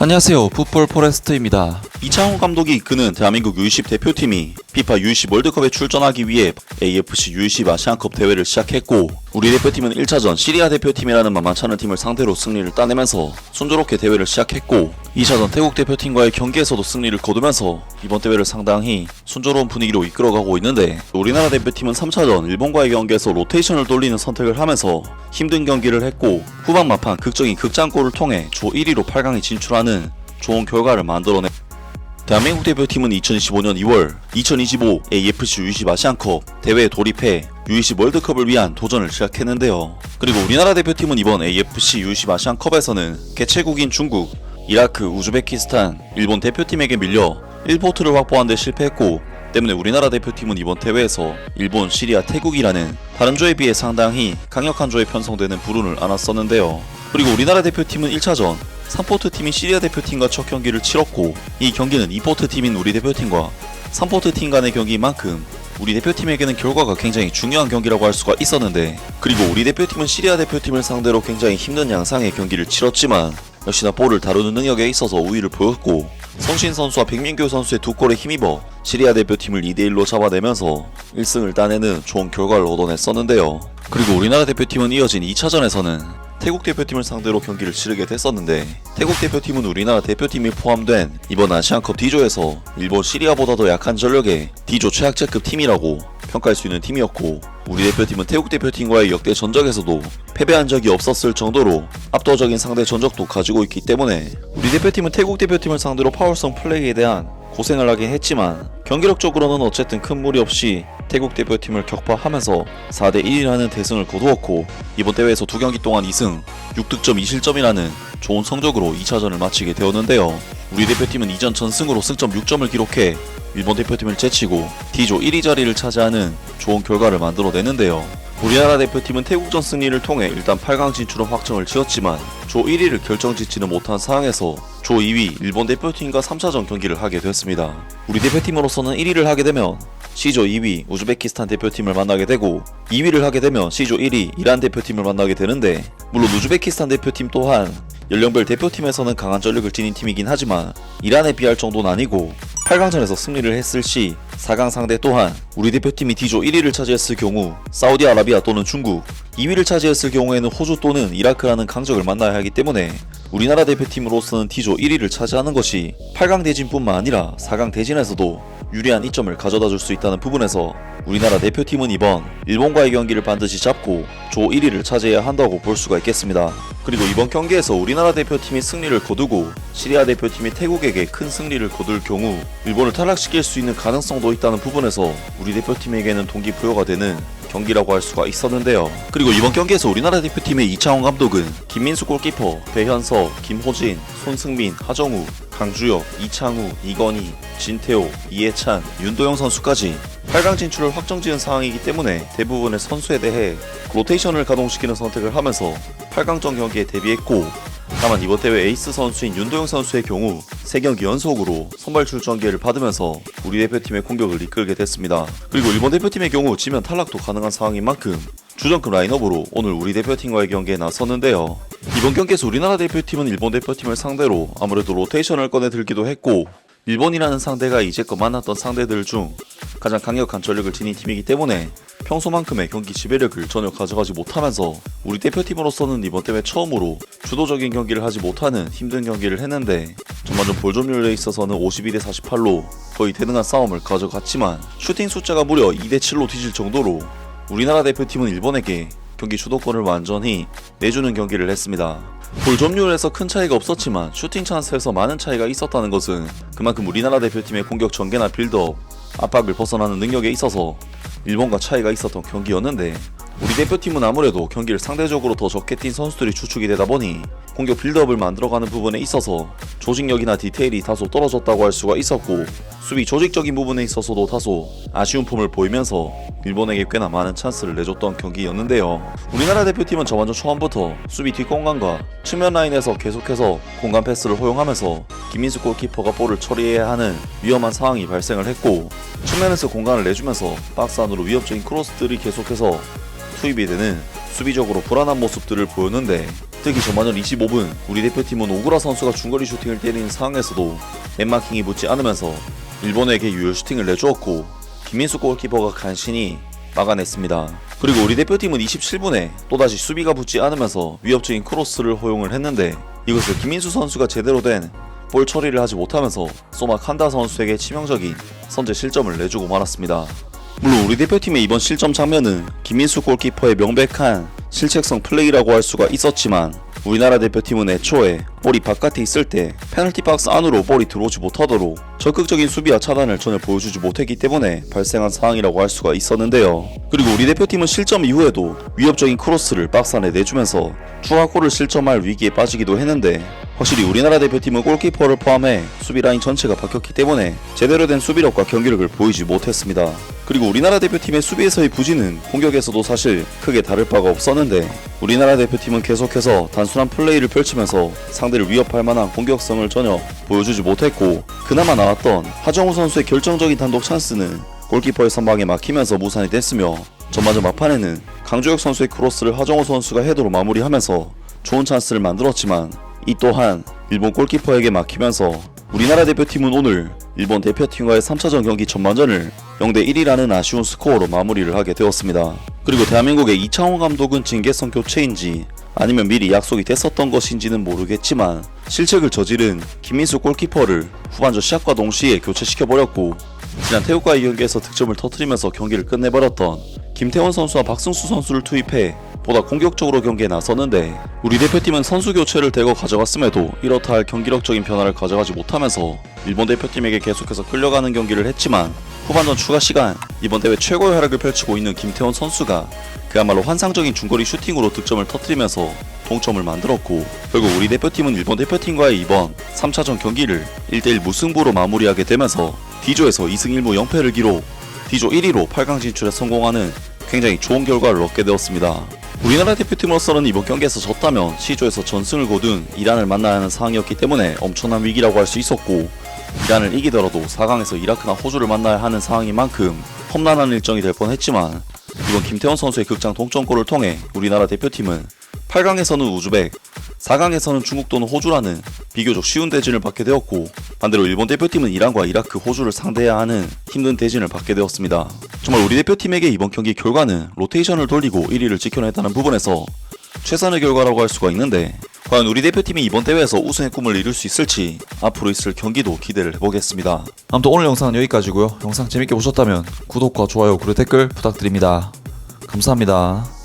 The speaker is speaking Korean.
안녕하세요. 풋볼 포레스트입니다. 이창호 감독이 이끄는 대한민국 U20 대표팀이 FIFA U20 월드컵에 출전하기 위해 AFC U20 아시안컵 대회를 시작했고, 우리 대표팀은 1차전 시리아 대표팀이라는 만만찮은 팀을 상대로 승리를 따내면서 순조롭게 대회를 시작했고, 2차전 태국 대표팀과의 경기에서도 승리를 거두면서 이번 대회를 상당히 순조로운 분위기로 이끌어가고 있는데, 우리나라 대표팀은 3차전 일본과의 경기에서 로테이션을 돌리는 선택을 하면서 힘든 경기를 했고, 후반 막판 극적인 극장골을 통해 조 1위로 8강에 진출하는 좋은 결과를 만들어내 대한민국 대표팀은 2025년 2월 2025 AFC U20 아시안컵 대회에 돌입해 U20 월드컵을 위한 도전을 시작했는데요. 그리고 우리나라 대표팀은 이번 AFC U20 아시안컵에서는 개최국인 중국, 이라크, 우즈베키스탄, 일본 대표팀에게 밀려 1포트를 확보하는 데 실패했고, 때문에 우리나라 대표팀은 이번 대회에서 일본, 시리아, 태국이라는 다른 조에 비해 상당히 강력한 조에 편성되는 불운을 안았었는데요. 그리고 우리나라 대표팀은 1차전 3포트 팀인 시리아 대표팀과 첫 경기를 치렀고, 이 경기는 2포트 팀인 우리 대표팀과 3포트 팀 간의 경기인 만큼 우리 대표팀에게는 결과가 굉장히 중요한 경기라고 할 수가 있었는데, 그리고 우리 대표팀은 시리아 대표팀을 상대로 굉장히 힘든 양상의 경기를 치렀지만 역시나 볼을 다루는 능력에 있어서 우위를 보였고, 성신 선수와 백민규 선수의 두 골에 힘입어 시리아 대표팀을 2대1로 잡아내면서 1승을 따내는 좋은 결과를 얻어냈었는데요. 그리고 우리나라 대표팀은 이어진 2차전에서는 태국 대표팀을 상대로 경기를 치르게 됐었는데, 태국 대표팀은 우리나라 대표팀이 포함된 이번 아시안컵 D조에서 일본, 시리아보다 더 약한 전력의 D조 최약체급 팀이라고 평가할 수 있는 팀이었고, 우리 대표팀은 태국 대표팀과의 역대 전적에서도 패배한 적이 없었을 정도로 압도적인 상대 전적도 가지고 있기 때문에 우리 대표팀은 태국 대표팀을 상대로 파울성 플레이에 대한 고생을 하긴 했지만 경기력적으로는 어쨌든 큰 무리 없이 태국 대표팀을 격파하면서 4대1이라는 대승을 거두었고, 이번 대회에서 2경기 동안 2승 6득점 2실점이라는 좋은 성적으로 2차전을 마치게 되었는데요. 우리 대표팀은 이전 전승으로 승점 6점을 기록해 일본 대표팀을 제치고 D조 1위 자리를 차지하는 좋은 결과를 만들어내는데요. 우리나라 대표팀은 태국전 승리를 통해 일단 8강 진출은 확정을 지었지만 조 1위를 결정짓지는 못한 상황에서 조 2위 일본 대표팀과 3차전 경기를 하게 됐습니다. 우리 대표팀으로서는 1위를 하게 되면 C조 2위 우즈베키스탄 대표팀을 만나게 되고, 2위를 하게 되면 C조 1위 이란 대표팀을 만나게 되는데, 물론 우즈베키스탄 대표팀 또한 연령별 대표팀에서는 강한 전력을 지닌 팀이긴 하지만 이란에 비할 정도는 아니고, 8강전에서 승리를 했을 시 4강 상대 또한 우리 대표팀이 D조 1위를 차지했을 경우 사우디아라비아 또는 중국, 2위를 차지했을 경우에는 호주 또는 이라크라는 강적을 만나야 하기 때문에 우리나라 대표팀으로서는 D조 1위를 차지하는 것이 8강 대진뿐만 아니라 4강 대진에서도 유리한 이점을 가져다 줄 수 있다는 부분에서 우리나라 대표팀은 이번 일본과의 경기를 반드시 잡고 조 1위를 차지해야 한다고 볼 수가 있겠습니다. 그리고 이번 경기에서 우리나라 대표팀이 승리를 거두고 시리아 대표팀이 태국에게 큰 승리를 거둘 경우 일본을 탈락시킬 수 있는 가능성도 있다는 부분에서 우리 대표팀에게는 동기부여가 되는 경기라고 할 수가 있었는데요. 그리고 이번 경기에서 우리나라 대표팀의 이창호 감독은 김민수 골키퍼, 배현석, 김호진, 손승민, 하정우, 강주혁, 이창우, 이건희, 진태호, 이해찬, 윤도영 선수까지 8강 진출을 확정지은 상황이기 때문에 대부분의 선수에 대해 로테이션을 가동시키는 선택을 하면서 8강전 경기에 대비했고, 다만 이번 대회 에이스 선수인 윤도영 선수의 경우 3경기 연속으로 선발 출전 기회를 받으면서 우리 대표팀의 공격을 이끌게 됐습니다. 그리고 일본 대표팀의 경우 지면 탈락도 가능한 상황인 만큼 주전급 라인업으로 오늘 우리 대표팀과의 경기에 나섰는데요. 이번 경기에서 우리나라 대표팀은 일본 대표팀을 상대로 아무래도 로테이션을 꺼내 들기도 했고, 일본이라는 상대가 이제껏 만났던 상대들 중 가장 강력한 전력을 지닌 팀이기 때문에 평소만큼의 경기 지배력을 전혀 가져가지 못하면서 우리 대표팀으로서는 이번 대회 처음으로 주도적인 경기를 하지 못하는 힘든 경기를 했는데, 전반전 볼 점유율에 있어서는 52대 48로 거의 대등한 싸움을 가져갔지만 슈팅 숫자가 무려 2대 7로 뒤질 정도로 우리나라 대표팀은 일본에게 경기 주도권을 완전히 내주는 경기를 했습니다. 볼 점유율에서 큰 차이가 없었지만 슈팅 찬스에서 많은 차이가 있었다는 것은 그만큼 우리나라 대표팀의 공격 전개나 빌드업, 압박을 벗어나는 능력에 있어서 일본과 차이가 있었던 경기였는데, 우리 대표팀은 아무래도 경기를 상대적으로 더 적게 뛴 선수들이 주축이 되다 보니 공격 빌드업을 만들어가는 부분에 있어서 조직력이나 디테일이 다소 떨어졌다고 할 수가 있었고, 수비 조직적인 부분에 있어서도 다소 아쉬운 폼을 보이면서 일본에게 꽤나 많은 찬스를 내줬던 경기였는데요. 우리나라 대표팀은 전반전 초반부터 수비 뒷공간과 측면 라인에서 계속해서 공간 패스를 허용하면서 김민수 골키퍼가 볼을 처리해야 하는 위험한 상황이 발생을 했고, 측면에서 공간을 내주면서 박스 안으로 위협적인 크로스들이 계속해서 투입이 되는 수비적으로 불안한 모습들을 보였는데, 특히 전반전 25분 우리 대표팀은 오구라 선수가 중거리 슈팅을 때리는 상황에서도 엠마킹이 붙지 않으면서 일본에게 유효 슈팅을 내주었고 김민수 골키퍼가 간신히 막아냈습니다. 그리고 우리 대표팀은 27분에 또다시 수비가 붙지 않으면서 위협적인 크로스를 허용을 했는데 이것을 김민수 선수가 제대로 된 볼 처리를 하지 못하면서 소마 칸다 선수에게 치명적인 선제 실점을 내주고 말았습니다. 물론 우리 대표팀의 이번 실점 장면은 김민수 골키퍼의 명백한 실책성 플레이라고 할 수가 있었지만 우리나라 대표팀은 애초에 볼이 바깥에 있을 때 페널티 박스 안으로 볼이 들어오지 못하도록 적극적인 수비와 차단을 전혀 보여주지 못했기 때문에 발생한 상황이라고 할 수가 있었는데요. 그리고 우리 대표팀은 실점 이후에도 위협적인 크로스를 박스 안에 내주면서 추가골을 실점할 위기에 빠지기도 했는데 확실히 우리나라 대표팀은 골키퍼를 포함해 수비 라인 전체가 바뀌었기 때문에 제대로 된 수비력과 경기력을 보이지 못했습니다. 그리고 우리나라 대표팀의 수비에서의 부진은 공격에서도 사실 크게 다를 바가 없었는데 우리나라 대표팀은 계속해서 단순한 플레이를 펼치면서 상대를 위협할 만한 공격성을 전혀 보여주지 못했고 그나마 나왔던 하정우 선수의 결정적인 단독 찬스는 골키퍼의 선방에 막히면서 무산이 됐으며 전반전 막판에는 강주혁 선수의 크로스를 하정우 선수가 헤더로 마무리하면서 좋은 찬스를 만들었지만 이 또한 일본 골키퍼에게 막히면서 우리나라 대표팀은 오늘 일본 대표팀과의 3차전 경기 전반전을 0대1이라는 아쉬운 스코어로 마무리를 하게 되었습니다. 그리고 대한민국의 이창호 감독은 징계성 교체인지 아니면 미리 약속이 됐었던 것인지는 모르겠지만 실책을 저지른 김민수 골키퍼를 후반전 시작과 동시에 교체시켜버렸고 지난 태국과의 경기에서 득점을 터뜨리면서 경기를 끝내버렸던 김태원 선수와 박승수 선수를 투입해 보다 공격적으로 경기에 나섰는데 우리 대표팀은 선수 교체를 대거 가져갔음에도 이렇다 할 경기력적인 변화를 가져가지 못하면서 일본 대표팀에게 계속해서 끌려가는 경기를 했지만 후반전 추가 시간 이번 대회 최고의 활약을 펼치고 있는 김태원 선수가 그야말로 환상적인 중거리 슈팅으로 득점을 터뜨리면서 동점을 만들었고 결국 우리 대표팀은 일본 대표팀과의 이번 3차전 경기를 1대1 무승부로 마무리하게 되면서 D조에서 2승 1무 0패를 기록 D조 1위로 8강 진출에 성공하는 굉장히 좋은 결과를 얻게 되었습니다. 우리나라 대표팀으로서는 이번 경기에서 졌다면 C조에서 전승을 거둔 이란을 만나야 하는 상황이었기 때문에 엄청난 위기라고 할 수 있었고 이란을 이기더라도 4강에서 이라크나 호주를 만나야 하는 상황인 만큼 험난한 일정이 될 뻔했지만 이번 김태원 선수의 극장 동점골을 통해 우리나라 대표팀은 8강에서는 우즈벡, 4강에서는 중국 또는 호주라는 비교적 쉬운 대진을 받게 되었고 반대로 일본 대표팀은 이란과 이라크, 호주를 상대해야 하는 힘든 대진을 받게 되었습니다. 정말 우리 대표팀에게 이번 경기 결과는 로테이션을 돌리고 1위를 지켜냈다는 부분에서 최선의 결과라고 할 수가 있는데 과연 우리 대표팀이 이번 대회에서 우승의 꿈을 이룰 수 있을지 앞으로 있을 경기도 기대를 해보겠습니다. 아무튼 오늘 영상은 여기까지고요. 영상 재밌게 보셨다면 구독과 좋아요 그리고 댓글 부탁드립니다. 감사합니다.